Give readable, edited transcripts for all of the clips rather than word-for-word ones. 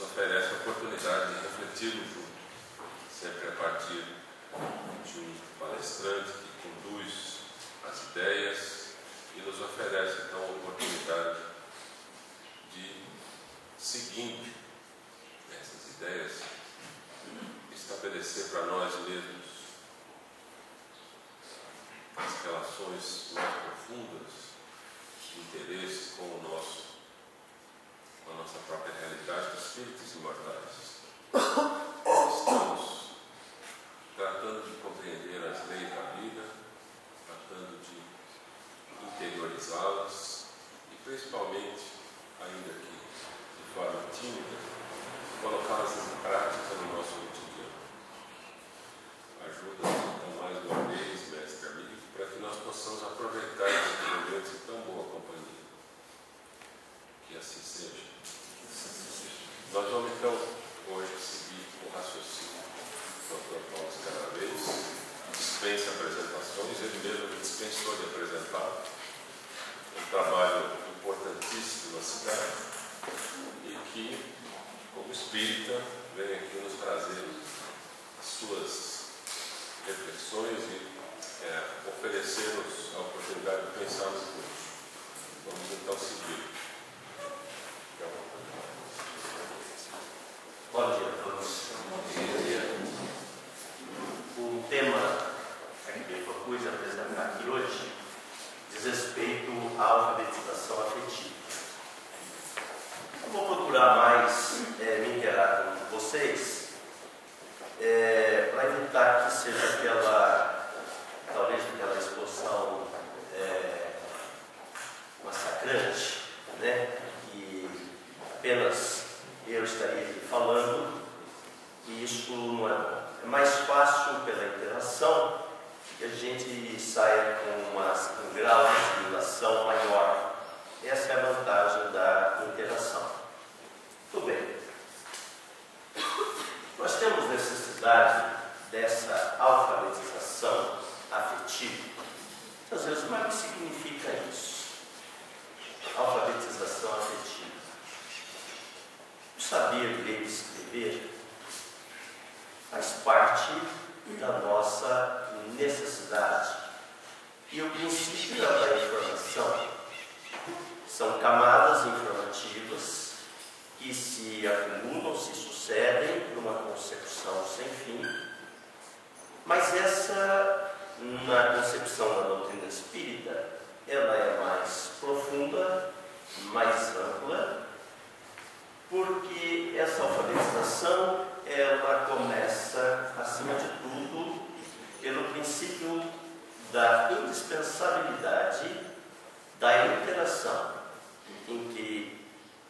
nos oferece a oportunidade de refletirmos juntos, sempre a partir de um palestrante que conduz as ideias e nos oferece então a oportunidade de, seguindo essas ideias, estabelecer para nós mesmos as relações mais profundas de interesse com a nossa própria realidade dos espíritos imortais. Estamos tratando de compreender as leis da vida, tratando de interiorizá-las e, principalmente, ainda que de forma tímida, colocá-las em prática no nosso cotidiano. Ajuda-nos, então, mais uma vez, mestre amigo, para que nós possamos aproveitar esses momentos de tão boa companhia. Que assim seja. Nós vamos, então, hoje seguir o raciocínio do Dr. Paulo Scarabelli. Dispensa apresentações, ele mesmo dispensou de apresentar. Um trabalho importantíssimo na cidade e que, como espírita, vem aqui nos trazer as suas reflexões e oferecer-nos a oportunidade de pensarmos juntos. Vamos então seguir. Bom dia a todos. O tema que eu propus apresentar aqui hoje diz respeito à alfabetização afetiva. Eu vou procurar mais me interar com vocês para evitar que seja talvez aquela exposição massacrante, né? Que apenas eu estaria aqui falando, e isso não é bom. É mais fácil pela interação que a gente saia com um grau de assimilação maior. Essa é a vantagem da interação. Tudo bem. Nós temos necessidade dessa alfabetização afetiva. Às vezes, mas o que significa isso? Alfabetização afetiva. Saber ler e escrever faz parte da nossa necessidade. E o princípio da informação são camadas informativas que se acumulam, se sucedem numa concepção sem fim. Mas essa, na concepção da doutrina espírita, ela é mais profunda, mais ampla, porque essa alfabetização, ela começa, acima de tudo, pelo princípio da indispensabilidade da interação, em que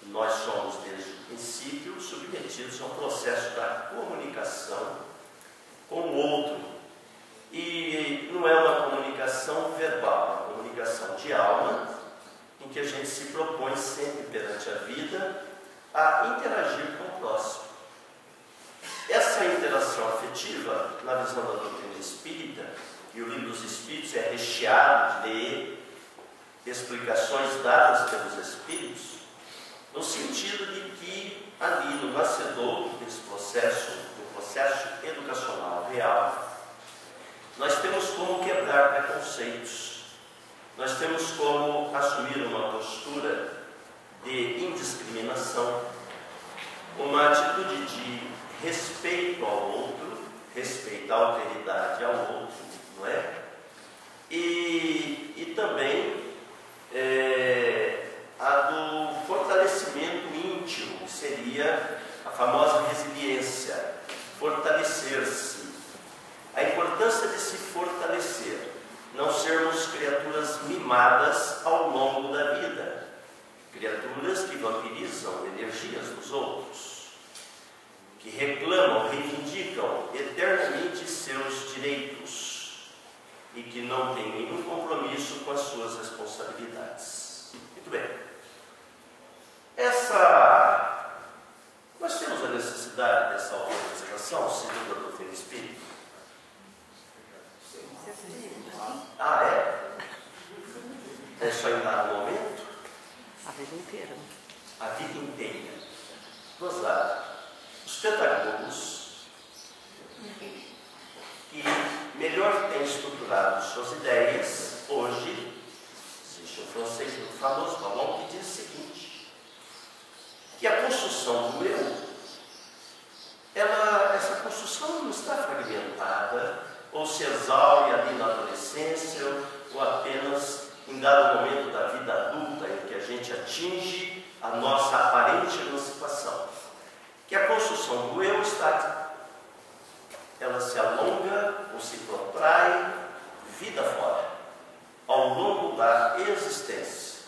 nós somos, desde o princípio, submetidos a um processo da comunicação com o outro. E não é uma comunicação verbal, é uma comunicação de alma, em que a gente se propõe sempre perante a vida a interagir com o próximo. Essa interação afetiva, na visão da doutrina espírita, e o livro dos Espíritos é recheado de explicações dadas pelos Espíritos, no sentido de que ali no nascedouro desse processo, do processo educacional real, nós temos como quebrar preconceitos, nós temos como assumir uma postura de indiscriminação, uma atitude de respeito ao outro, respeito à alteridade ao outro, não é? E também a do fortalecimento íntimo, que seria a famosa resiliência, fortalecer-se. A importância de se fortalecer, não sermos criaturas mimadas ao longo da vida, criaturas que vampirizam energias dos outros, que reclamam, reivindicam eternamente seus direitos e que não têm nenhum compromisso com as suas responsabilidades. Muito bem. Nós temos a necessidade dessa alfabetização, segundo a doutrina espírita? Ah, é? É só em dado momento? A vida inteira. A vida inteira. Gozado. os pedagogos que melhor têm estruturado suas ideias hoje, existe um francês muito famoso, Ballon, que diz o seguinte, que a construção do eu, essa construção não está fragmentada ou se exaure ali na adolescência ou apenas em dado momento da vida adulta em que a gente atinge a nossa aparente emancipação. Que a construção do eu ela se alonga ou se protrai vida fora, ao longo da existência.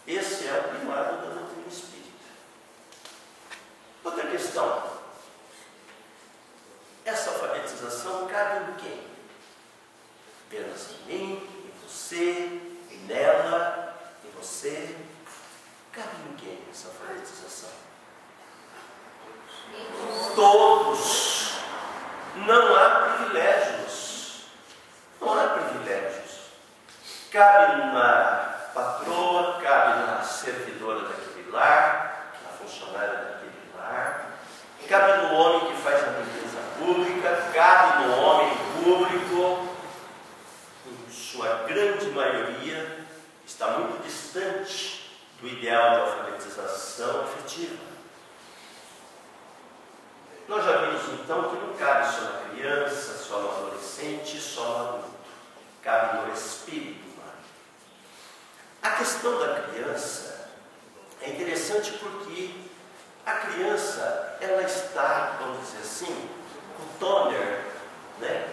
Esse é o primário da doutrina espírita. Outra questão. Essa alfabetização cabe em quem? Apenas em mim, em você, nela, em você. Cabe em quem essa alfabetização? Todos. Não há privilégios. Não há privilégios. Cabe na patroa, cabe na servidora daquele lar, na funcionária daquele lar, cabe no homem que faz a limpeza pública, cabe no homem público, em sua grande maioria, está muito distante do ideal da alfabetização afetiva. Nós já vimos então que não cabe só na criança, só no adolescente, só no adulto. Cabe no espírito humano. A questão da criança é interessante porque a criança, ela está, vamos dizer assim, com toner, né?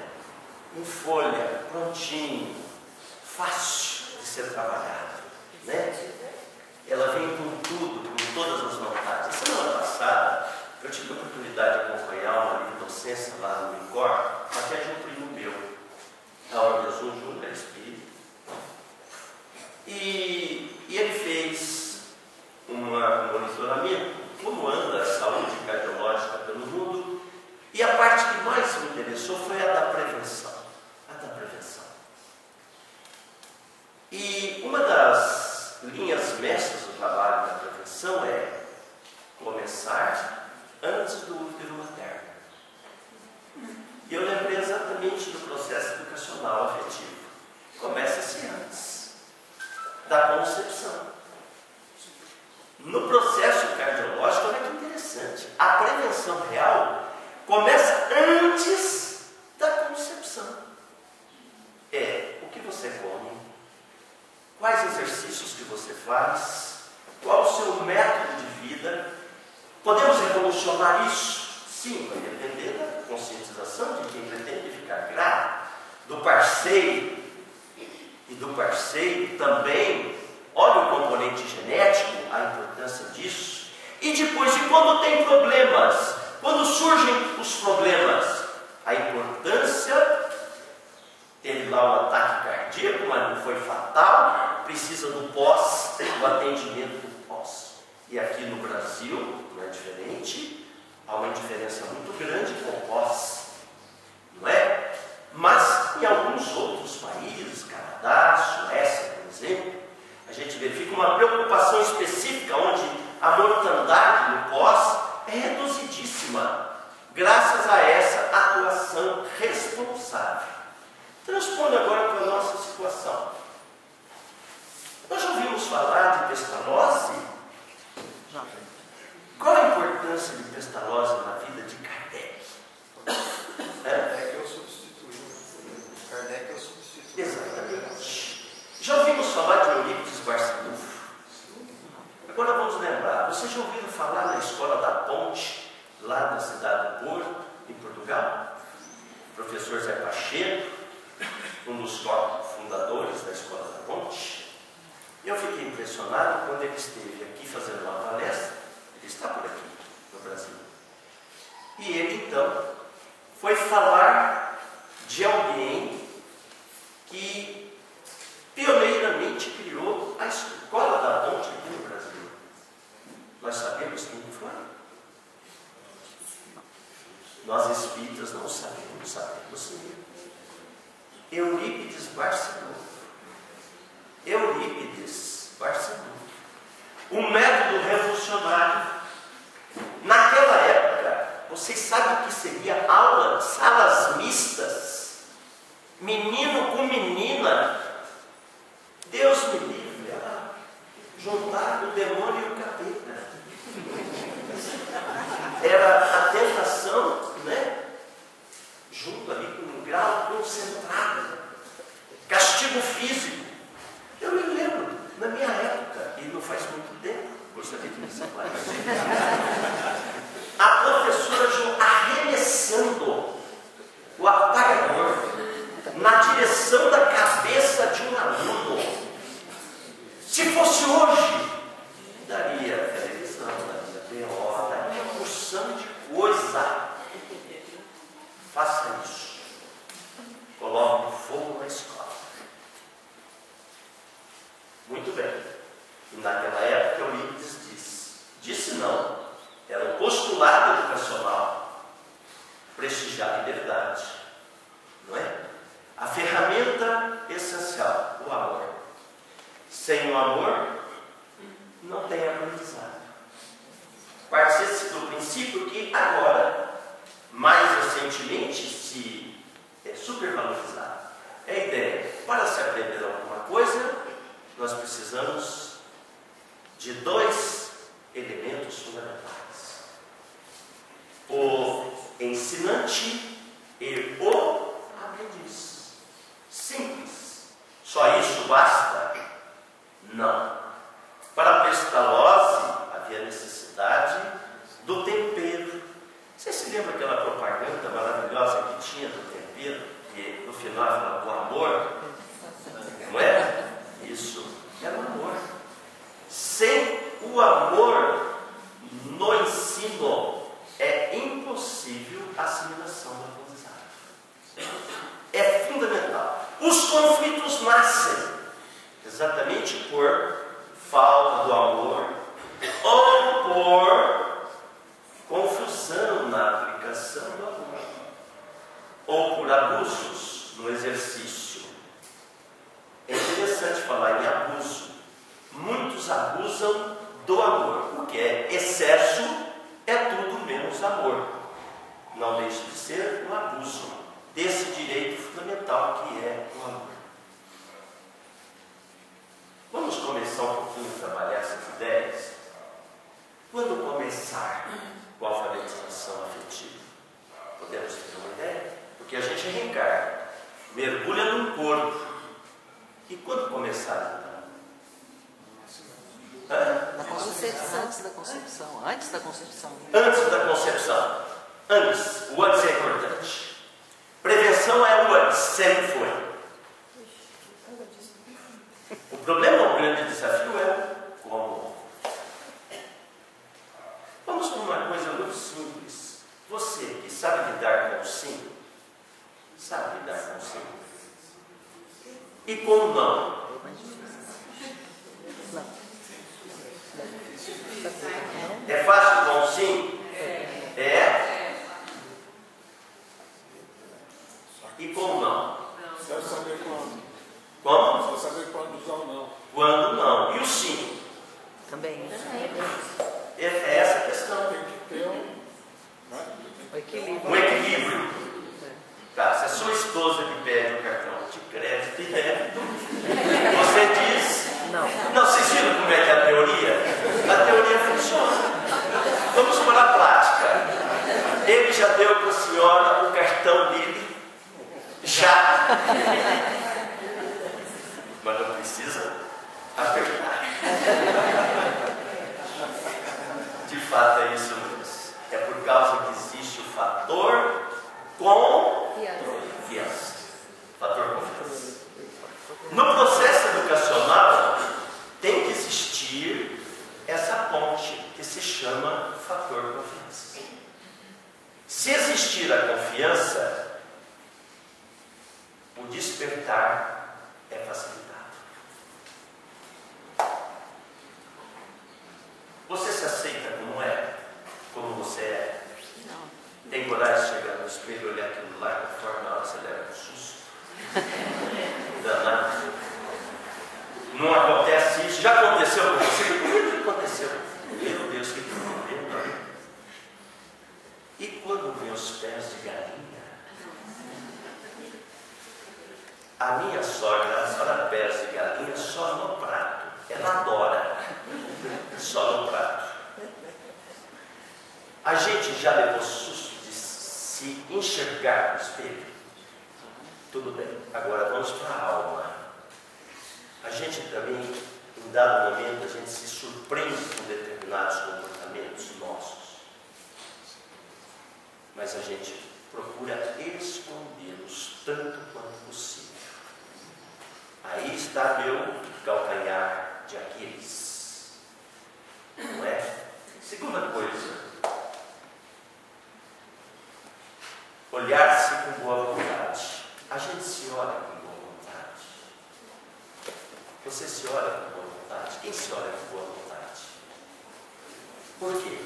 Em folha, prontinho, fácil de ser trabalhado, né? Ela vem com tudo, com todas as vontades. Semana passada, eu tive a oportunidade de acompanhar uma livre docência lá no INCOR, até de um primo meu, a Ordem Azul Júnior Espírito. E ele fez um monitoramento, como anda a saúde cardiológica pelo mundo, e a parte que mais me interessou foi a da prevenção. A da prevenção. E uma das linhas mestras do trabalho da prevenção é começar antes do útero materno. E eu lembrei exatamente do processo educacional afetivo. Começa-se antes da concepção. No processo cardiológico, olha que interessante. A prevenção real começa antes da concepção. É o que você come, quais exercícios que você faz, qual o seu método de vida. Podemos revolucionar isso? Sim, vai depender da conscientização de quem pretende ficar grato, do parceiro, e do parceiro também. Olha o componente genético, a importância disso. E depois, de quando tem problemas, quando surgem os problemas, a importância, teve lá um ataque cardíaco, mas não foi fatal, precisa do pós, do atendimento do pós. E aqui no Brasil, não é diferente, há uma diferença muito grande com o pós, não é? Mas em alguns outros países, Canadá, Suécia, por exemplo, a gente verifica uma preocupação específica onde a mortandade no pós é reduzidíssima, graças a essa atuação responsável. Transpondo agora para a nossa situação. Nós já ouvimos falar de pestalose? Qual a importância de pestalose na vida de Kardec? Kardec é o substituto. Kardec é o substituto. Exatamente. Já ouvimos falar de Eurípides Barçanufo? Agora vamos lembrar. Vocês já ouviram falar na Escola da Ponte, lá na cidade do Porto, em Portugal? O professor Zé Pacheco, um dos fundadores da Escola da Ponte. Eu fiquei impressionado quando ele esteve aqui fazendo uma palestra. Ele está por aqui, no Brasil. E ele, então, foi falar de alguém que pioneiramente criou a Escola da Ponte aqui no Brasil. Nós sabemos quem foi? Nós espíritas não sabemos sim. Eurípides Barçanufo. Eurípides Barçanufo. Um método revolucionário. Naquela época, salas mistas, menino com menina. Deus me livre, juntar o demônio e o capeta. Era a tentação, né? Junto ali com um grau concentrado. Castigo físico. Eu me lembro, na minha época, e não faz muito tempo, gostaria de me falar, a professora arremessando o apagador na direção da cabeça de um aluno. Se fosse hoje, daria televisão, daria BO, daria uma porção de coisa. Faça isso. Coloque fogo na escola. Muito bem. E naquela época Eurípides disse não. Era um postulado educacional prestigiar a liberdade. Não é? A ferramenta essencial, o amor. Sem o amor, não tem aprendizado. Parte-se do princípio que agora, mais recentemente, se supervalorizado. É a ideia. Para se aprender alguma coisa, nós precisamos de 2 elementos fundamentais: o ensinante e o aprendiz. Simples. Só isso basta? Não. Para a Pestalozzi havia necessidade do tempero. Você se lembra aquela propaganda maravilhosa que tinha do tempero, que no final falava do amor? Não é? Isso era o amor. Sem o amor no ensino é impossível a assimilação da aprendizagem. É fundamental. Os conflitos nascem exatamente por falta do amor ou por confusão na aplicação do amor, ou por abusos no exercício. É interessante falar em abuso. Muitos abusam do amor. O que é excesso é tudo menos amor. Não deixe de ser um abuso desse direito fundamental que é o amor. Vamos começar um pouquinho a trabalhar essas ideias. Quando começar com a alfabetização afetiva? Podemos ter uma ideia? Porque a gente reencarna, mergulha num corpo. E quando começar então? Na concepção, antes da concepção. Antes da concepção. Antes da concepção. Antes. O antes é importante. Prevenção é o antes, sempre foi. O problema, o grande desafio é o como. Vamos para uma coisa muito simples. Você que sabe lidar com o sim, sabe lidar com o sim. E com o não? É fácil com o sim? É. E com o não? Quero saber quando. Como? Quero saber quando usar o não. Quando não? E o sim? Também. É essa a questão. Tem que ter O equilíbrio. Um equilíbrio. Tá, se a sua esposa lhe pede um cartão de crédito e débito, você diz... Não. Não, vocês viram como é que é a teoria? A teoria funciona. Vamos para a prática. Ele já deu para a senhora o cartão dele? Já. Mas não precisa apertar. De fato é isso mesmo. É por causa que existe o fator confiança. Fator confiança. No processo educacional tem que existir essa ponte que se chama fator confiança. Se existir a confiança, o despertar é facilitado. Você se aceita como é? Como você é? Não. Tem coragem de chegar no espelho e olhar aquilo lá conforme na hora você leva um susto? Danado. Não acontece isso? Já aconteceu com você? Comigo que aconteceu. Meu Deus, que problema. E quando vem os pés de galinha? A minha sogra, a senhora pesa de galinha só no prato. Ela adora. Só no prato. A gente já levou susto de se enxergar no espelho? Tudo bem. Agora vamos para a alma. A gente também, em dado momento, a gente se surpreende com determinados comportamentos nossos. Mas a gente procura escondê-los tanto quanto possível. Aí está meu calcanhar de Aquiles. Não é? Segunda coisa. Olhar-se com boa vontade. A gente se olha com boa vontade. Você se olha com boa vontade? Quem se olha com boa vontade? Por quê?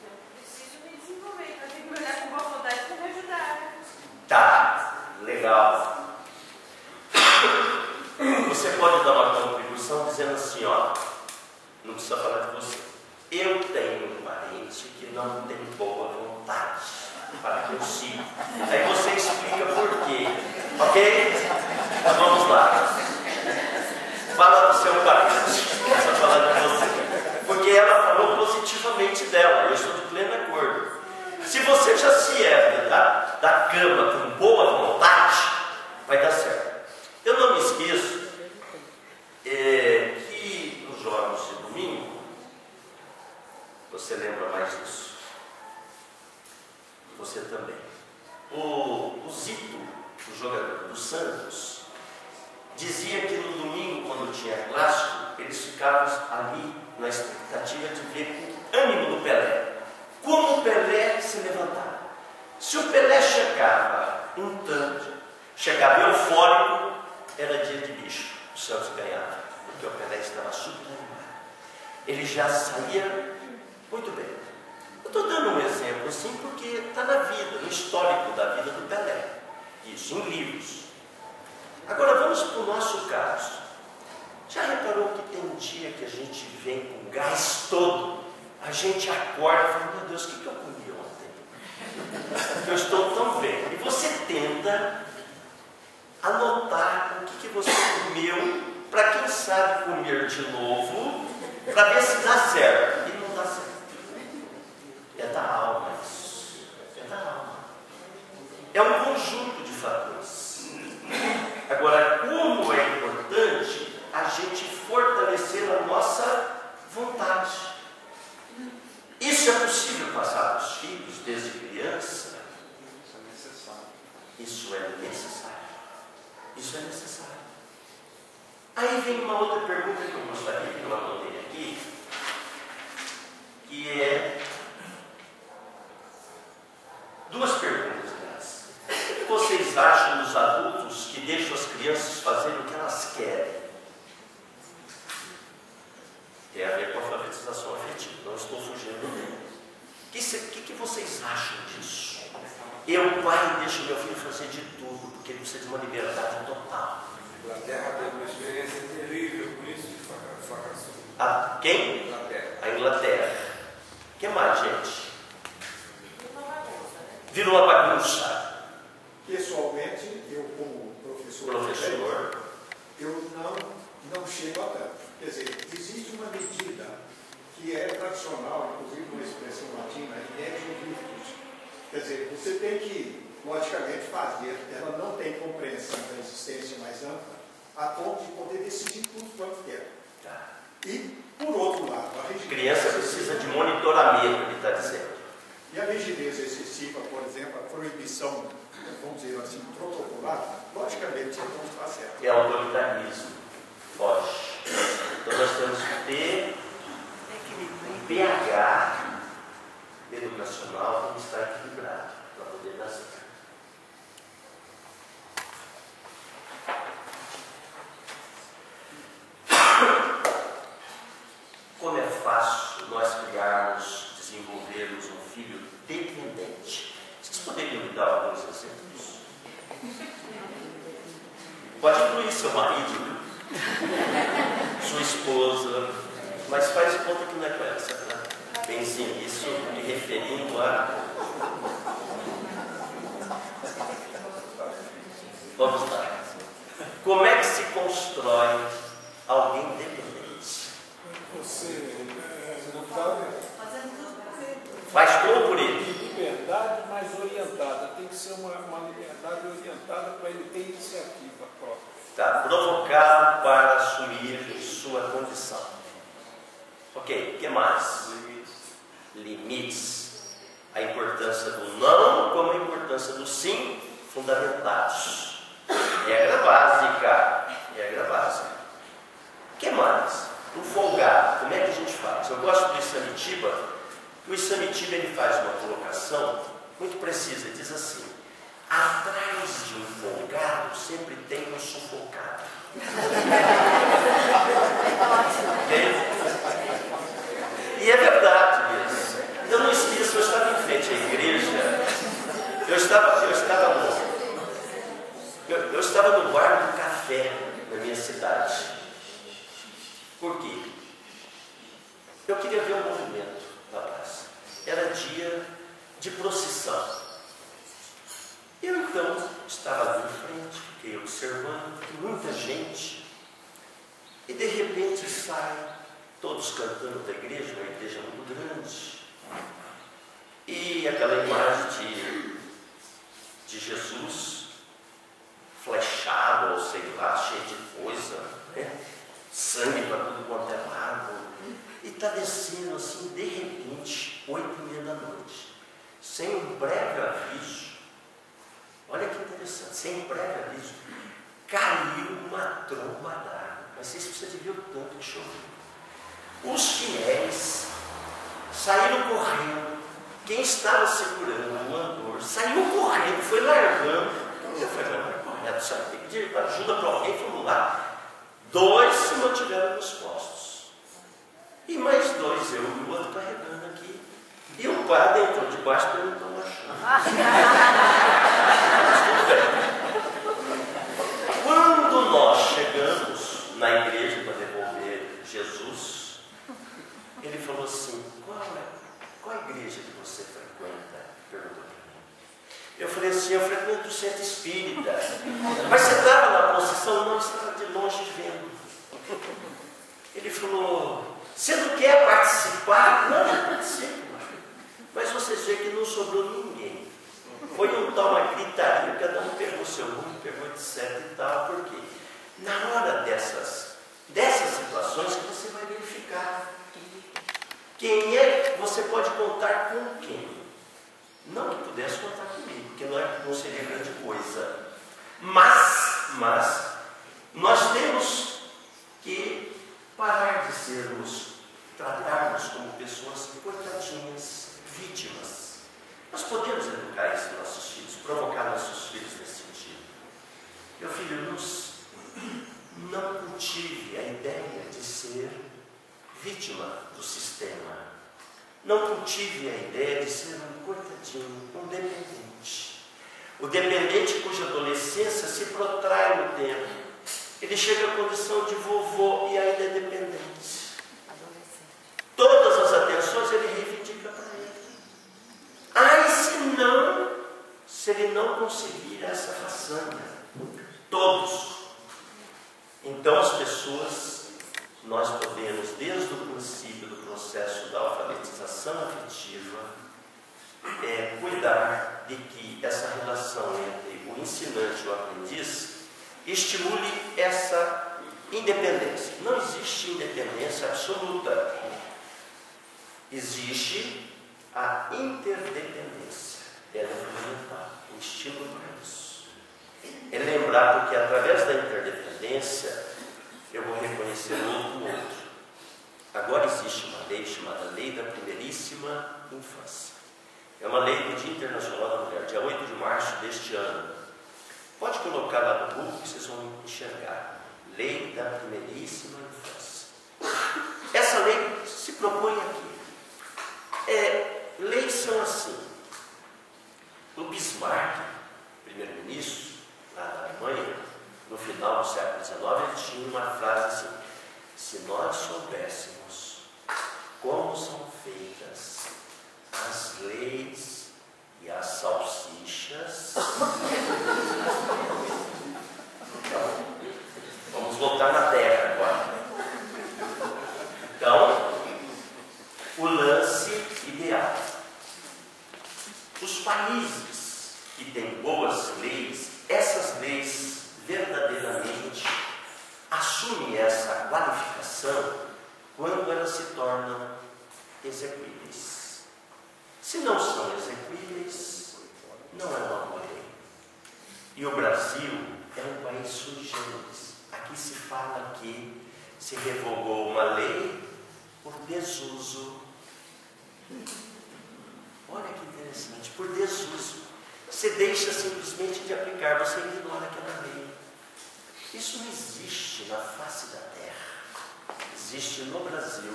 Eu preciso me desenvolver, eu tenho que olhar com boa vontade para me ajudar. Tá, legal. Você pode dar uma contribuição dizendo assim, ó, não precisa falar de você. Eu tenho um parente que não tem boa vontade para que eu siga. Aí você explica por quê, ok? Então vamos lá. Fala do seu parente, não precisa falar de você. Porque ela falou positivamente dela, eu estou de pleno acordo. Se você já se ergue da cama com boa vontade, vai dar certo. Eu não me esqueço que nos jogos de domingo, você lembra mais disso? Você também. O Zito, o jogador do Santos, dizia que no domingo, quando tinha clássico, eles ficavam ali na expectativa de ver o ânimo do Pelé. Como o Pelé se levantava. Se o Pelé chegava um tanto, chegava eufórico, era dia de bicho. O Santos ganhava, porque o Pelé estava super animado. Ele já saía muito bem. Eu estou dando um exemplo assim porque está na vida, no histórico da vida do Pelé. Isso, em livros. Agora vamos para o nosso caso. Já reparou que tem um dia que a gente vem com gás todo? A gente acorda e fala, meu Deus, o que eu comi ontem? Eu estou tão bem. E você tenta anotar o que você comeu para quem sabe comer de novo, para ver se dá certo. E não dá certo. É da alma isso. É da alma. É um conjunto de fatores. Agora, como é importante a gente fortalecer a nossa vontade. Isso é possível passar para os filhos desde criança? Isso é necessário. Isso é necessário. Isso é necessário. Aí vem uma outra pergunta que eu gostaria que eu anotei aqui, que é duas perguntas, aliás. O que vocês acham dos adultos que deixam as crianças fazerem o que elas querem? Tem a ver com a alfabetização afetiva, não estou fugindo dele. O que vocês acham disso? Eu, pai, deixo meu filho fazer de tudo, porque ele precisa de uma liberdade total. A Inglaterra teve uma experiência terrível com isso de fracassou. A quem? Inglaterra. A Inglaterra. O que mais, gente? Virou uma bagunça. Pessoalmente, eu como professor, eu não chego a tanto. Quer dizer, existe uma medida que é tradicional, inclusive uma expressão latina, inédito virtus. Quer dizer, você tem que, logicamente, fazer, ela não tem compreensão da existência mais ampla, a ponto de poder decidir tudo quanto quer. E, por outro lado, a rigidez... Criança precisa de monitoramento, ele está dizendo. E a rigidez excessiva, por exemplo, a proibição, vamos dizer assim, protocolar, logicamente não está certo. É autoritarismo. Foge. Então nós temos que ter um pH educacional que está equilibrado para poder dar certo. Como é fácil nós criarmos, desenvolvermos um filho dependente. Vocês poderiam me dar alguns exemplos? Pode incluir seu marido, sua esposa, mas faz de conta que não é com essa, né? Benzinho, isso me referindo a... Vamos lá. Como é que se constrói alguém dependente? Você não sabe. Faz tudo por ele. Liberdade, mas orientada. Tem que ser uma liberdade orientada para ele ter iniciativa própria. Está provocado para assumir sua condição. Ok, o que mais? Limites. A importância do não, como a importância do sim, fundamentados. Regra básica. Regra básica. O que mais? O folgado. Como é que a gente faz? Eu gosto do Isamitiba. O Isamitiba ele faz uma colocação muito precisa. Ele diz assim: atrás de um folgado sempre tem um sufocado. E é verdade mesmo. Eu não esqueço, eu estava em frente à igreja. Eu estava no bar do café na minha cidade. Por quê? Eu queria ver o movimento da praça. Era dia de procissão. Eu então estava ali em frente, fiquei observando, muita gente, e de repente sai, todos cantando da igreja, uma igreja muito grande, e aquela imagem de Jesus flechado, ou sei lá, cheio de coisa, né? Sangue para tudo quanto é lado, e está descendo assim, de repente, 8h30 da noite, sem um breve aviso. Olha que interessante, sem prévio aviso, caiu uma tromba d'água. Mas vocês precisam ver o tanto que choveu. Os fiéis saíram correndo. Quem estava segurando o andor saiu correndo, foi largando. Eu falei, não é correto, sabe? Tem que pedir ajuda para alguém, fomos lá. 2 se mantiveram nos postos. E mais 2, eu e o outro carregando aqui. E o padre entrou debaixo e perguntou uma chuva. Quando nós chegamos na igreja para devolver Jesus, ele falou assim: qual a igreja que você frequenta? Perguntou para mim. Eu falei assim: eu frequento o centro espírita. Mas você estava na procissão? Não, estava de longe vendo. Ele falou: você não quer participar? Não, eu participo. Mas você vê que não sobrou ninguém. Foi um tal uma gritaria, cada um pegou seu rumo, pegou etc e tal, porque na hora dessas situações que você vai verificar quem é, você pode contar com quem. Não que pudesse contar comigo, porque não seria grande coisa. Mas nós temos que parar de tratarmos como pessoas coitadinhas, vítimas. Nós podemos educar isso nos nossos filhos, provocar nossos filhos nesse sentido. Meu filho, não cultive a ideia de ser vítima do sistema. Não cultive a ideia de ser um coitadinho, um dependente. O dependente cuja adolescência se protrai no tempo. Ele chega à condição de vovô e ainda é dependente. Todas as atenções ele reivindica para ele. Se ele não conseguir essa façanha, todos. Então as pessoas, nós podemos, desde o princípio do processo da alfabetização afetiva, cuidar de que essa relação entre o ensinante e o aprendiz estimule essa independência. Não existe independência absoluta. Existe a interdependência. Ela é fundamental, um estímulo para isso. É lembrar, porque através da interdependência eu vou reconhecer o outro. Agora existe uma lei chamada Lei da Primeiríssima Infância. É uma lei do Dia Internacional da Mulher, dia 8 de março deste ano. Pode colocar lá no Google que vocês vão enxergar. Lei da Primeiríssima Infância. Essa lei se propõe aqui. Leis são assim. O Bismarck, primeiro-ministro lá da Alemanha, no final do século XIX, ele tinha uma frase assim: se nós soubéssemos como são feitas as leis e as salsichas, Os países que têm boas leis, essas leis verdadeiramente assumem essa qualificação quando elas se tornam execuíveis. Se não são execuíveis, não é uma boa lei. E o Brasil é um país sui generis. Aqui se fala que se revogou uma lei por desuso. Olha que interessante, por desuso. Você deixa simplesmente de aplicar, você ignora aquela lei. Isso não existe na face da terra. Existe no Brasil.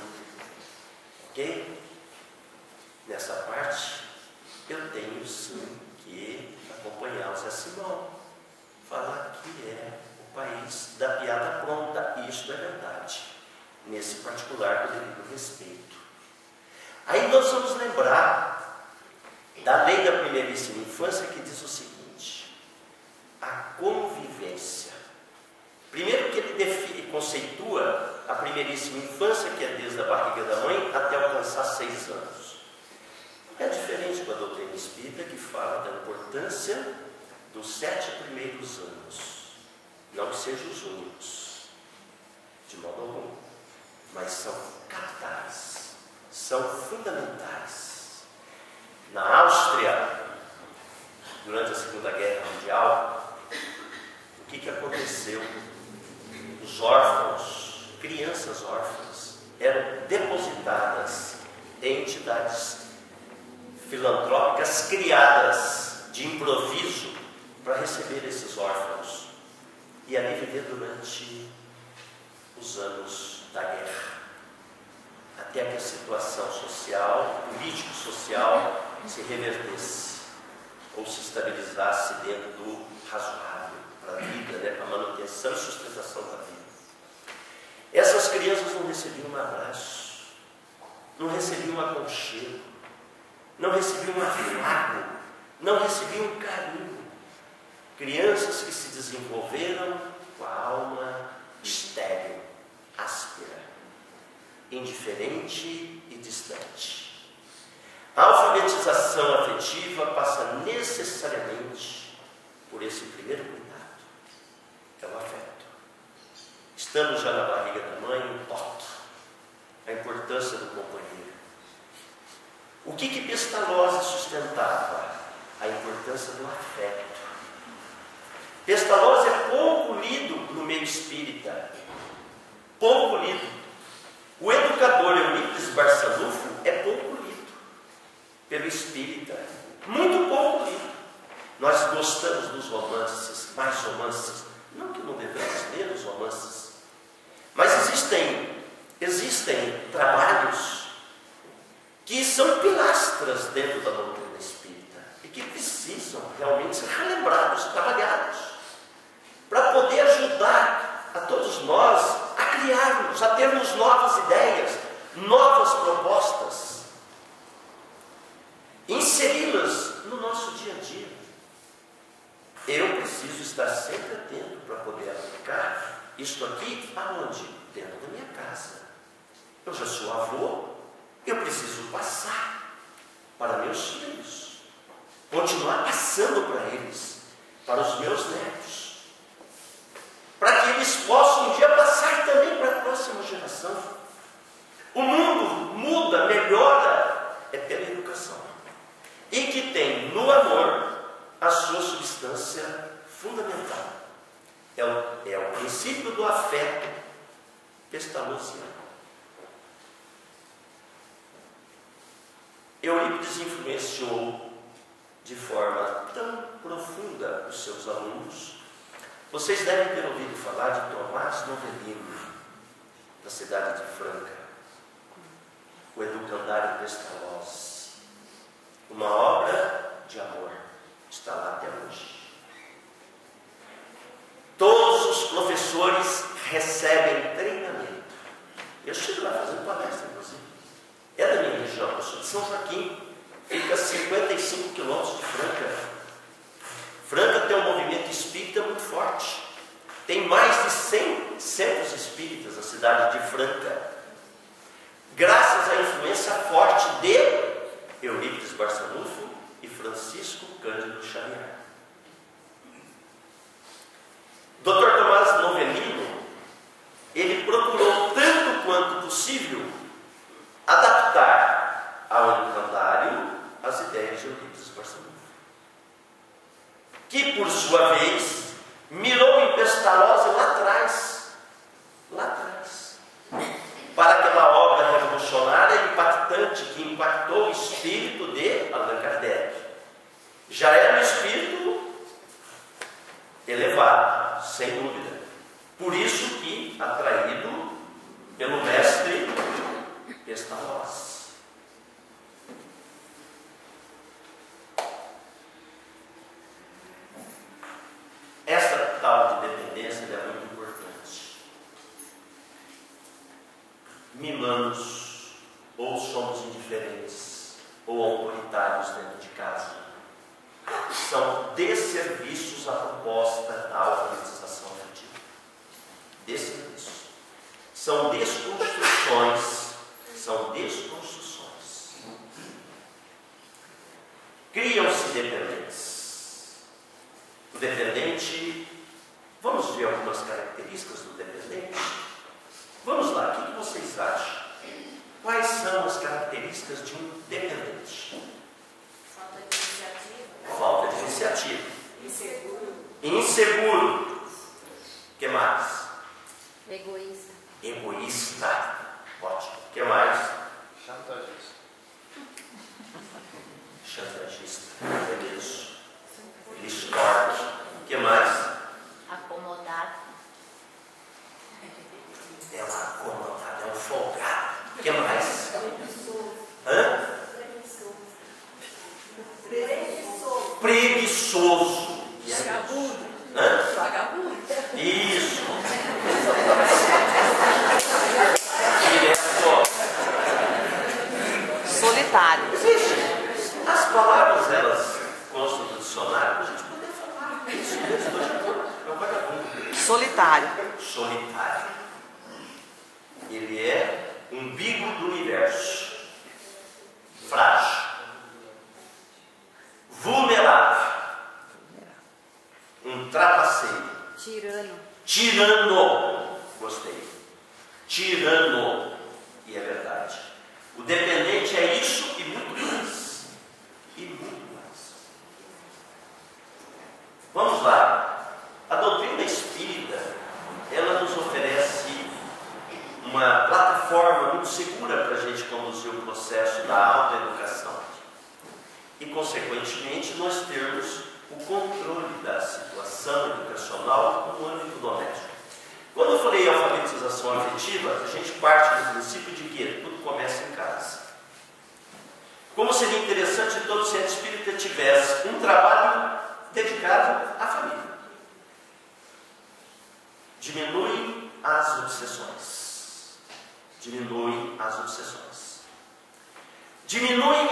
Ok? Nessa parte, eu tenho sim que acompanhar o Zé Simão. Falar que é o país da piada pronta. E isso é verdade. Nesse particular, com o devido respeito. Aí nós vamos lembrar da lei da primeiríssima infância, que diz o seguinte: a convivência. Primeiro que ele conceitua a primeiríssima infância, que é desde a barriga da mãe até alcançar 6 anos. É diferente com a doutrina espírita, que fala da importância dos 7 primeiros anos. Não que sejam os únicos, de modo algum, mas são capitais, são fundamentais. Na Áustria, durante a Segunda Guerra Mundial, o que aconteceu? Os órfãos, crianças órfãs, eram depositadas em entidades filantrópicas criadas de improviso para receber esses órfãos e ali viver durante os anos da guerra, até que a situação social, político-social, se revertesse ou se estabilizasse dentro do razoável para a vida, né, para a manutenção e sustentação da vida. Essas crianças não recebiam um abraço, não recebiam um aconchego, não recebiam um afago, não recebiam um carinho. Crianças que se desenvolveram com a alma estéril, áspera, indiferente e distante. A alfabetização afetiva passa necessariamente por esse primeiro cuidado, que é o afeto. Estamos já na barriga da mãe, um toque, a importância do companheiro. O que Pestalozzi sustentava? A importância do afeto. Pestalozzi é pouco lido no meio espírita, pouco lido. O educador Eurípides Barçanufo é pouco lido pelo espírita, muito pouco lido. Nós gostamos dos romances, mais romances, não que não devemos ler os romances, mas existem trabalhos que são pilastras dentro da doutrina espírita e que precisam realmente ser relembrados, trabalhados, para poder ajudar a todos nós a criarmos, a termos novas ideias, novas propostas, inseri-las no nosso dia a dia. Eu preciso estar sempre atento para poder aplicar isto aqui aonde? Dentro da minha casa. Eu já sou avô, eu preciso passar para meus filhos, continuar passando para eles, para os meus netos, para que eles possam um dia passar também para a próxima geração. O mundo muda, melhora, é pela educação, e que tem no amor a sua substância fundamental. É o princípio do afeto pestalozziano. Eurípides influenciou de forma tão profunda os seus alunos. Vocês devem ter ouvido falar de Tomás Novelino, da cidade de Franca, o Educandário Pestalozzi, uma obra de amor, está lá até hoje. Todos os professores recebem treinamento. Eu estive lá fazendo palestra, inclusive. É da minha região, eu sou de São Joaquim, fica a 55 quilômetros de Franca. Franca tem um movimento espírita muito forte. Tem mais de 100 centros espíritas na cidade de Franca, graças à influência forte de Eurípides Barçanufo e Francisco Cândido Xavier. Dr. Tomás Novelino, ele procurou, tanto quanto possível, adaptar ao encantário as ideias de Eurípides Barçanufo, que, por sua vez, mirou em Pestalozzi lá atrás, para aquela obra revolucionária e impactante que impactou o espírito de Allan Kardec. Já era um espírito elevado, sem dúvida. Por isso que atraído pelo mestre Pestalozzi. Essa tal de dependência é muito importante. Mimamos, ou somos indiferentes, ou autoritários dentro de casa. São desserviços à proposta da alfabetização afetiva. Desserviços. São desconstruções. Criam-se dependentes. O dependente, vamos ver algumas características do dependente? Vamos lá, o que vocês acham? Quais são as características de um dependente? Falta de iniciativa. Falta de iniciativa. Inseguro. O que mais? Egoísta. Egoísta. Ótimo. O que mais? Chantagista. Chantagista. É isso. Ele extorque. O que mais? Acomodado. É um acomodado, é um folgado. O que mais? Hã? Preguiçoso. Vagabundo. Hã? Vagabundo. Isso. Direto. Solitário. Existe. As palavras, elas constam do dicionário, a gente poderia falar. Isso mesmo, é um vagabundo. Solitário. Solitário. Ele é umbigo do universo. Frágil. Vulnerável. Um trapaceiro. Tirano. Tirano. Gostei. Tirano. E é verdade. O dependente é isso e muito mais. E muito mais. Vamos lá. A doutrina espírita, ela nos oferece uma plataforma muito segura para a gente conduzir o processo da autoeducação. E, consequentemente, nós termos o controle da situação educacional no âmbito doméstico. Quando eu falei alfabetização afetiva, a gente parte do princípio de que tudo começa em casa. Como seria interessante se todo centro espírita tivesse um trabalho dedicado à família. Diminui as obsessões. Diminuem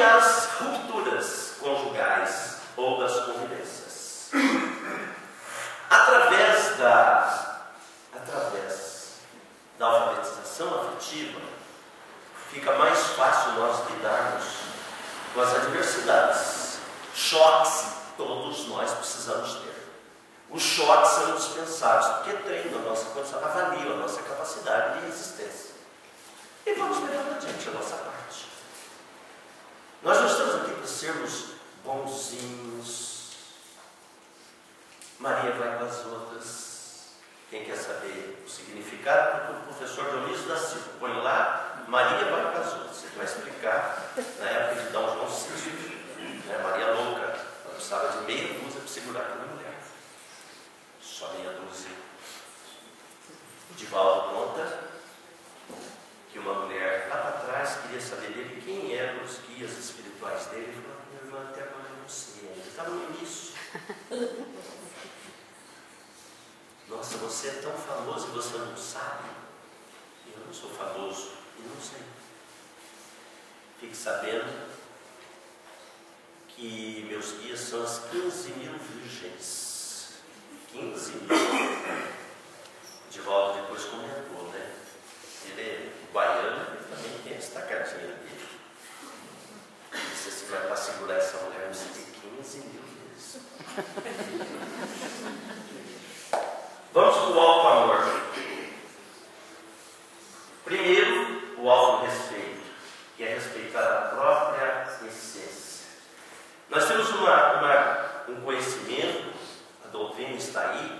as rupturas conjugais ou das convivências. Através da alfabetização afetiva, fica mais fácil nós lidarmos com as adversidades. Choques todos nós precisamos ter. Os choques são indispensáveis, porque treinam a nossa condição, avaliam a nossa capacidade de resistência. E vamos levando adiante a nossa parte. Nós não estamos aqui para sermos bonzinhos. Maria vai com as outras. Quem quer saber o significado, o professor Dionísio da Silva põe lá, Maria vai com as outras. Ele vai explicar na época de D. João VI. Maria louca, ela precisava de meia dúzia para segurar aquela mulher. Só meia dúzia. Divaldo conta que uma mulher lá para trás queria saber dele quem eram os guias espirituais dele. Ele falou: minha irmã, até agora eu não sei. Ele estava no início. Nossa, você é tão famoso e você não sabe? Eu não sou famoso e não sei. Fique sabendo que meus guias são as 15 mil virgens. 15 mil. Divaldo depois comentou, né? Ele é baiano, ele também tem essa tacadinha dele. Não sei se vai para segurar essa mulher, não sei. Nós temos um conhecimento, a doutrina está aí,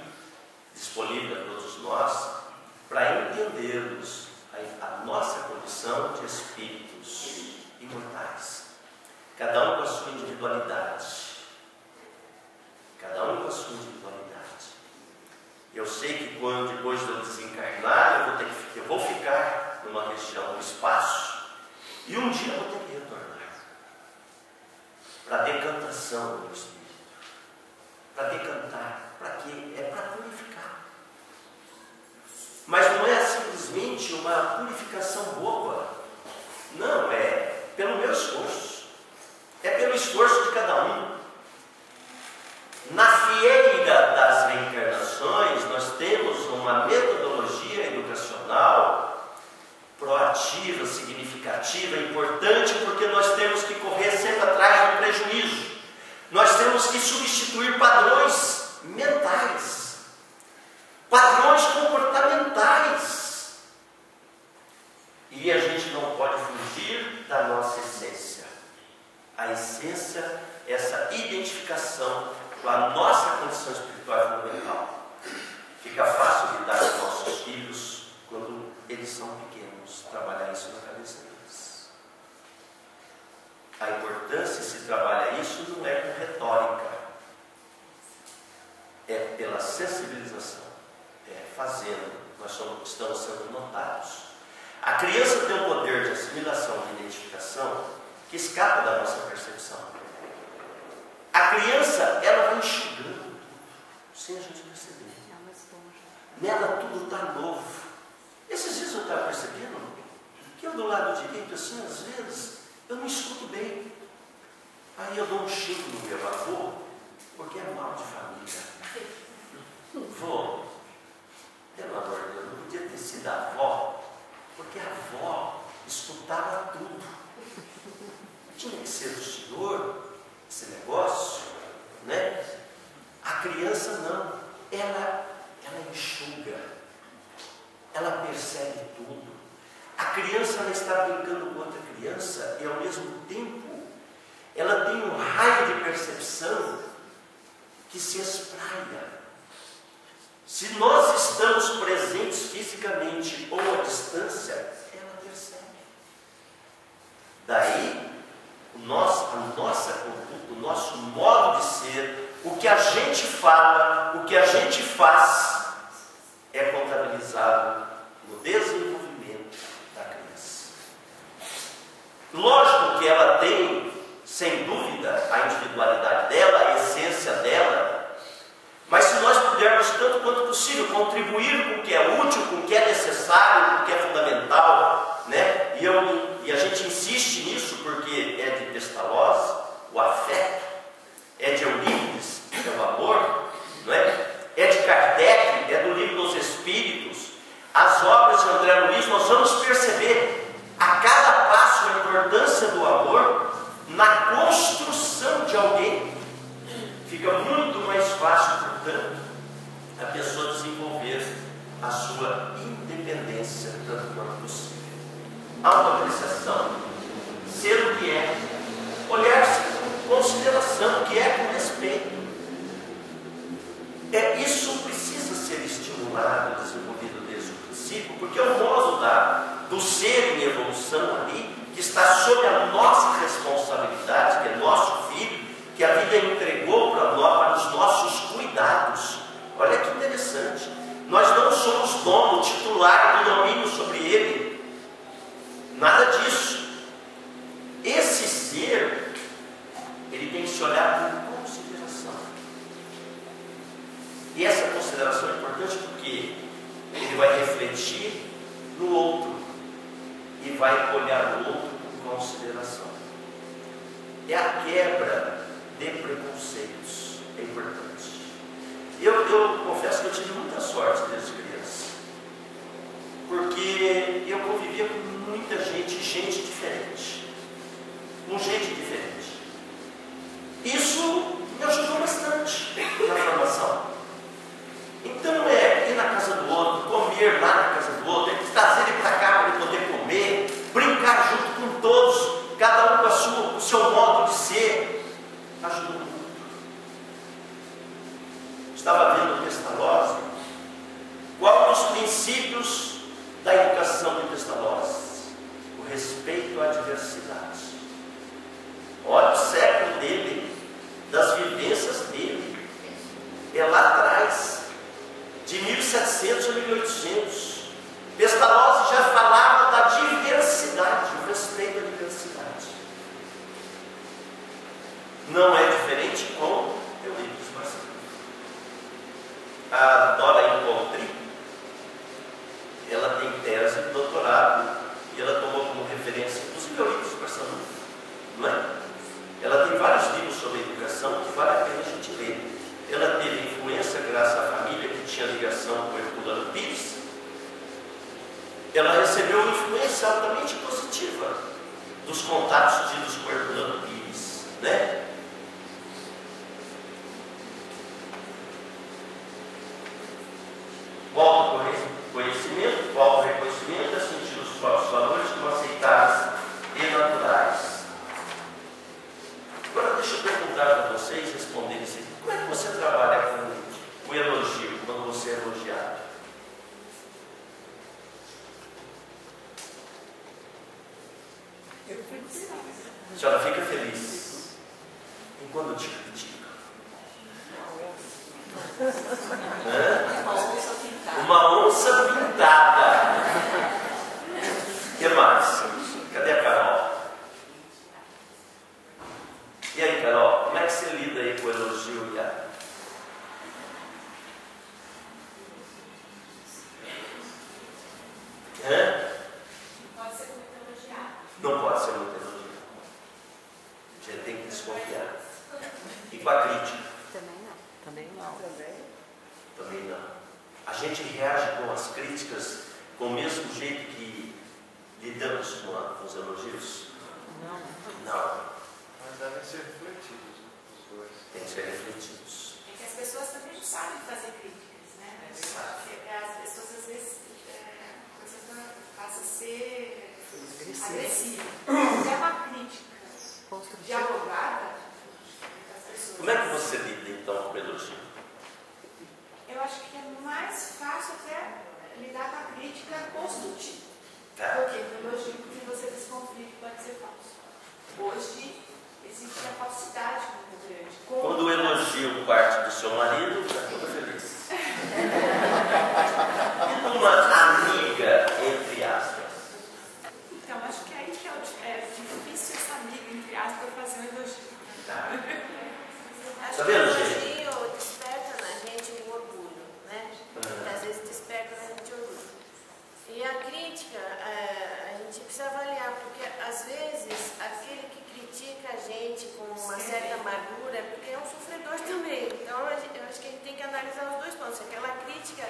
disponível a todos nós, para entendermos a nossa condição de espíritos imortais. Cada um com a sua individualidade. Cada um com a sua individualidade. Eu sei que quando depois de eu desencarnar, eu vou ficar numa região do espaço e um dia eu vou ter que retornar para a decantação do meu espírito. Para decantar. Para quê? É para purificar. Mas não é simplesmente uma purificação boba. Não, é pelo meu esforço. É pelo esforço de cada um. Na fieira das reencarnações, nós temos uma metodologia educacional proativa, significativa, importante, porque nós temos que correr sempre atrás do prejuízo. Nós temos que substituir padrões mentais, padrões comportamentais. E a gente não pode fugir da nossa essência. A essência é essa identificação com a nossa condição espiritual fundamental. Fica fácil lidar com nossos filhos quando eles são pequenos, trabalhar isso na cabeça deles. A importância, se trabalha isso, não é com retórica, é pela sensibilização, é fazendo. Nós estamos sendo notados. A criança tem um poder de assimilação, de identificação, que escapa da nossa percepção. A criança, ela vai enxugando tudo, sem a gente perceber. Nela tudo está novo. Esses dias eu estava percebendo que eu do lado direito, assim, às vezes, eu não escuto bem. Aí eu dou um xingo no meu avô, porque é mal de família. Vô, pelo amor de Deus, não podia ter sido a avó, porque a avó escutava tudo. Tinha que ser o senhor, esse negócio, né? A criança não, ela enxuga, ela percebe tudo. A criança, ela está brincando com outra criança e ao mesmo tempo ela tem um raio de percepção que se espraia. Se nós estamos presentes fisicamente ou à distância, ela percebe. Daí a nossa conduta, o nosso modo de ser, o que a gente fala, o que a gente faz, é contabilizado no desenvolvimento da criança. Lógico que ela tem, sem dúvida, a individualidade dela, a essência dela, mas se nós pudermos, tanto quanto possível, contribuir com o que é útil, com o que é necessário, com o que é fundamental, né? E a gente insiste nisso porque é de Pestalozzi, o afeto, é de Eurípides, que é o amor, não é? É de Kardec, é do Livro dos Espíritos. As obras de André Luiz, nós vamos perceber a cada passo a importância do amor na construção de alguém. Fica muito mais fácil, portanto, a pessoa desenvolver a sua independência, tanto quanto possível. Autoapreciação, ser o que é, olhar-se com consideração, o que é com respeito. Isso precisa ser estimulado, desenvolvido desde o princípio, porque é o modo do ser em evolução ali, que está sob a nossa responsabilidade, que é nosso filho, que a vida entregou para os nossos cuidados. Olha que interessante. Nós não somos dono titular do domínio sobre ele. Nada disso. Esse ser, ele tem que se olhar com consideração. E essa consideração é importante porque ele vai refletir no outro e vai olhar o outro com consideração. É a quebra de preconceitos. É importante. Eu confesso que eu tive muita sorte desde criança, porque eu convivia com muita gente diferente, com gente diferente. Isso me ajudou bastante na formação. Então ir na casa do outro, comer lá na casa do outro, trazer ele para cá para ele poder comer, brincar junto com todos, cada um com o seu modo de ser. estava vendo Pestalozzi, qual dos princípios da educação de Pestalozzi? O respeito à diversidade. Olha o século dele, das vivências dele, é lá atrás, de 1700 a 1800. Pestalozzi já falava da diversidade, o respeito à diversidade. Não é diferente com Eurípides Barçanufo. A Dora Incontri, ela tem tese de doutorado e ela tomou como referência, inclusive Eurípides Barçanufo, não é? Ela tem vários livros sobre educação que vale a pena a gente ler. Ela teve influência graças à família que tinha ligação com Herculano Pires. Ela recebeu uma influência altamente positiva dos contatos tidos com Herculano Pires, né? Volta ao conhecimento, volta ao reconhecimento, é sentir os próprios valores como aceitáveis e naturais. Agora deixa eu perguntar para vocês, responderem isso. Como é que você trabalha com o elogio, quando você é elogiado? A senhora fica feliz. E quando te critica? Uma onça pintada. O que mais? Cadê a Carol? E aí, Carol, como é que você lida aí com o elogio e a... Pode ser muito elogiado. Não pode ser muito elogiado. A gente tem que desconfiar. E com a crítica? Também não. Também não. Também não. A gente reage com as críticas com o mesmo jeito que lidamos com os elogios? Não. Não. Mas devem ser refletidos os dois. Tem que ser refletidos. É que as pessoas também não sabem fazer críticas, né? As pessoas às vezes passa a ser agressiva. Se é uma crítica dialogada, as pessoas... Como é que você lida então com o elogio? Eu acho que é mais fácil até lidar com a crítica construtiva. Tá. Porque no elogio que você desconfia que pode ser falso. Hoje existe a falsidade muito grande. Quando o elogio parte do seu marido, está toda feliz. E uma amiga, entre aspas. Então, acho que aí que é difícil essa amiga, entre aspas, fazer um elogio. Tá. Acho Tá que o vendo, gente? elogio desperta na gente um orgulho, né? Às vezes desperta na gente orgulho. E a crítica, a gente precisa avaliar, porque às vezes aquele que critica a gente com uma certa amargura é porque é um sofredor também. Então eu acho que a gente tem que analisar os dois pontos. Se aquela crítica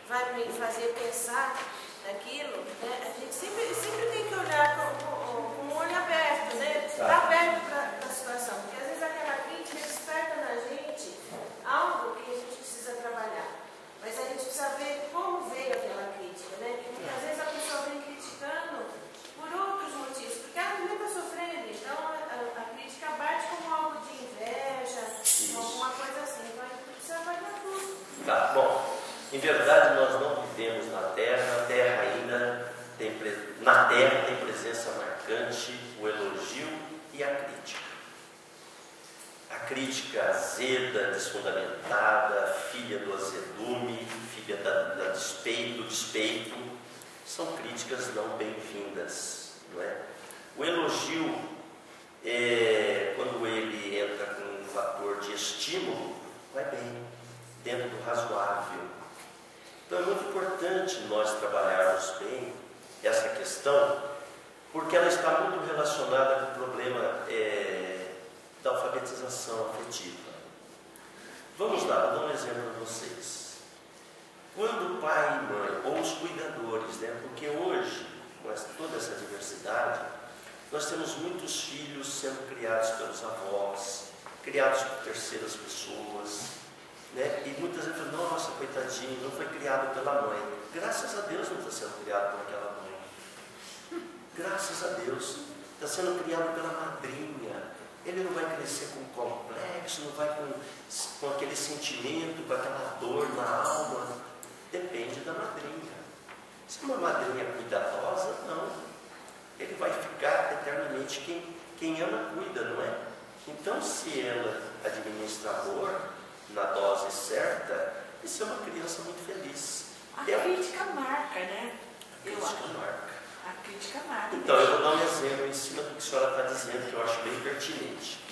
vai me fazer pensar naquilo, né? A gente sempre tem que olhar com o olho aberto, né? Estar aberto para a situação. Porque às vezes aquela crítica desperta na gente algo que a gente precisa trabalhar. Mas a gente precisa ver como veio aquela crítica, né? Porque muitas vezes a pessoa vem criticando por outros motivos, porque ela também está sofrendo. Então a crítica bate como algo de inveja, alguma coisa assim. Então a gente precisa avaliar tudo. Tá, bom. Em verdade, nós não vivemos na Terra ainda na Terra tem presença marcante o elogio e a crítica. A crítica azeda, desfundamentada, filha do azedume, filha do despeito, são críticas não bem-vindas, não é? O elogio, quando ele entra com um fator de estímulo, vai bem, dentro do razoável. Então é muito importante nós trabalharmos bem essa questão, porque ela está muito relacionada com o problema da alfabetização afetiva. Vamos lá, vou dar um exemplo para vocês. Quando o pai e mãe, ou os cuidadores, né, porque hoje, com toda essa diversidade, nós temos muitos filhos sendo criados pelos avós, criados por terceiras pessoas, né? E muitas vezes, nossa, coitadinho, não foi criado pela mãe. Graças a Deus não está sendo criado por aquela mãe. Graças a Deus, está sendo criado pela madrinha. Ele não vai crescer com complexo se não vai com aquele sentimento, com aquela dor na alma. Depende da madrinha. Se é uma madrinha cuidadosa, não. Ele vai ficar eternamente. Quem ama, cuida, não é? Então, se ela administra amor na dose certa, isso é uma criança muito feliz. A crítica marca, né? A crítica marca. A crítica marca. Então, eu vou dar um exemplo em cima do que a senhora está dizendo, que eu acho bem pertinente.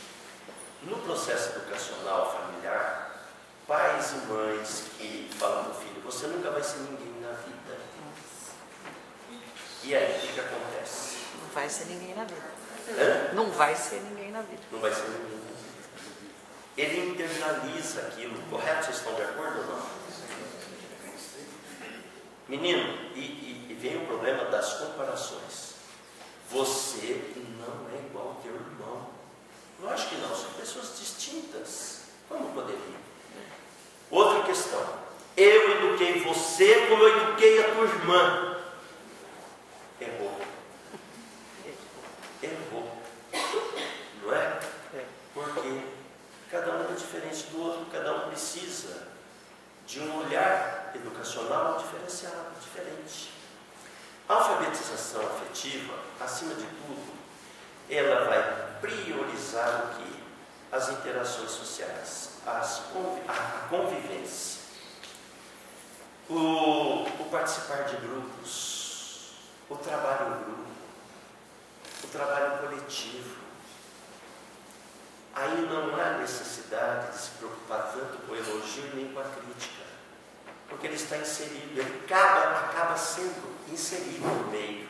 No processo educacional familiar, pais e mães que falam para o filho, você nunca vai ser ninguém na vida. E aí, o que acontece? Não vai ser ninguém na vida. Hã? Não vai ser ninguém na vida. Não vai ser ninguém na vida. Ele internaliza aquilo, correto? Vocês estão de acordo ou não? Menino, e vem o problema das comparações. Você não é igual ao teu irmão. Lógico que não, são pessoas distintas. Como poderia? Outra questão. Eu eduquei você como eu eduquei a tua irmã. Errou. Errou. Não é? Porque cada um é diferente do outro, cada um precisa de um olhar educacional diferenciado, diferente. A alfabetização afetiva, acima de tudo, ela vai priorizar o quê? As interações sociais, a convivência, o participar de grupos, o trabalho em grupo, o trabalho coletivo. Aí não há necessidade de se preocupar tanto com o elogio nem com a crítica, porque ele está inserido, ele acaba sendo inserido no meio.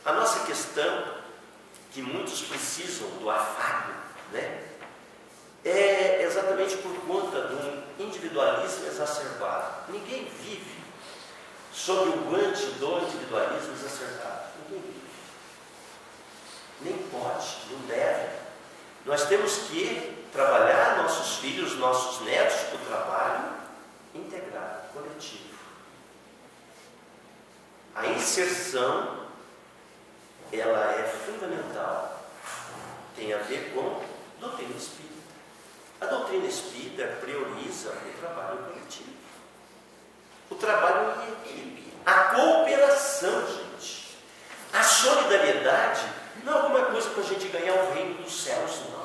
A nossa questão, que muitos precisam do afago, né, é exatamente por conta de um individualismo exacerbado. Ninguém vive sob o guante do individualismo exacerbado. Ninguém vive. Nem pode, não deve. Nós temos que trabalhar nossos filhos, nossos netos para o trabalho integrado, coletivo. A inserção, ela é fundamental. Tem a ver com doutrina espírita. A doutrina espírita prioriza o trabalho coletivo. O trabalho em equipe. A cooperação, gente. A solidariedade não é alguma coisa para a gente ganhar o reino dos céus, não.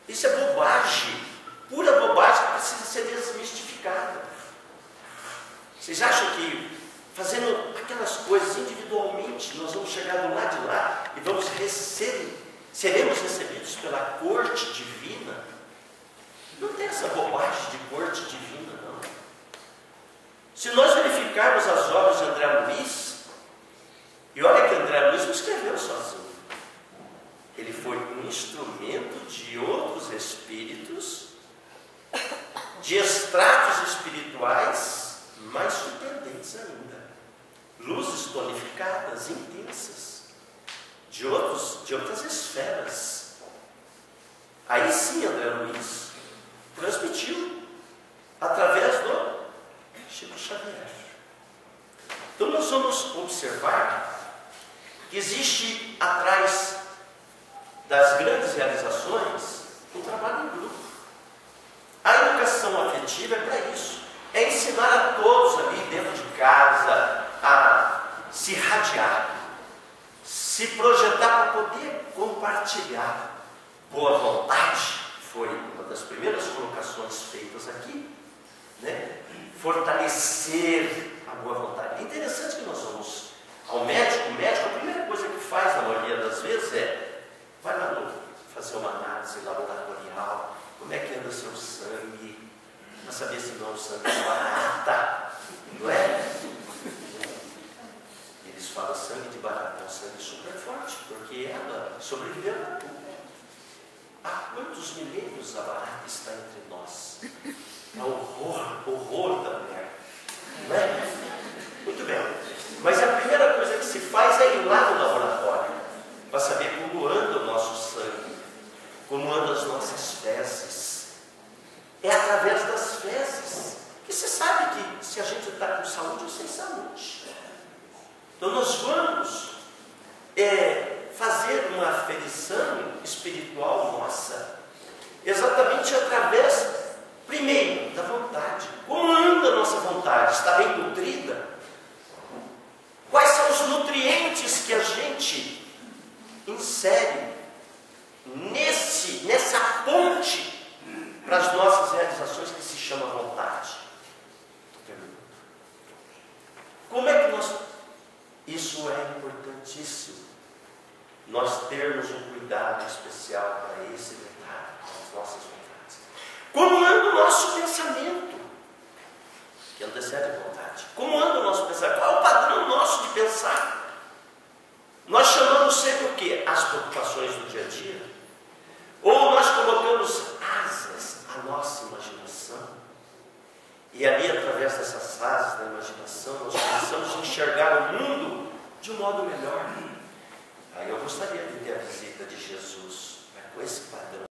Isso é bobagem. Pura bobagem que precisa ser desmistificada. Vocês acham que fazendo aquelas coisas individualmente nós vamos chegar do lado de lá e seremos recebidos pela corte divina? Não tem essa bobagem de corte divina, não. Se nós verificarmos as obras de André Luiz, e olha que André Luiz não escreveu sozinho. Ele foi um instrumento de outros espíritos, de extratos espirituais mais surpreendentes ainda. Luzes tonificadas, intensas, de outras esferas. Aí sim André Luiz transmitiu através do Chico Xavier. Então nós vamos observar que existe atrás das grandes realizações um trabalho em grupo. A educação afetiva é para isso. É ensinar a todos ali dentro de casa a se irradiar, se projetar para poder compartilhar. Boa vontade foi uma das primeiras colocações feitas aqui, né? Fortalecer a boa vontade. É interessante que nós vamos ao médico. O médico, a primeira coisa que faz na maioria das vezes é: vai lá fazer uma análise laboratorial, como é que anda seu sangue, para saber se não é um sangue de barata, não é? Eles falam sangue de barata, é um sangue super forte, porque ela sobreviveu a tudo. Há quantos milênios a barata está entre nós? É horror da mulher, não é? Muito bem, mas a primeira coisa que se faz é ir lá no laboratório, para saber como anda o nosso sangue, como andam as nossas fezes. É através das fezes que você sabe que se a gente está com saúde ou sem saúde. Então nós vamos fazer uma aferição espiritual nossa, exatamente exatamente através, primeiro, da vontade. Como anda a nossa vontade? Está bem nutrida? Quais são os nutrientes que a gente insere nessa ponte para as nossas realizações que se chama vontade? Como é que nós... Isso é importantíssimo. Nós termos um cuidado especial para esse detalhe, as nossas vontades. Como anda o nosso pensamento? Que antecede a vontade. Como anda o nosso pensamento? Qual é o padrão nosso de pensar? Nós chamamos sempre o quê? As preocupações do dia a dia? Ou nós colocamos asas à nossa imaginação? E ali, através dessas asas da imaginação, nós começamos a enxergar o mundo de um modo melhor. Aí eu gostaria de ter a visita de Jesus com esse padrão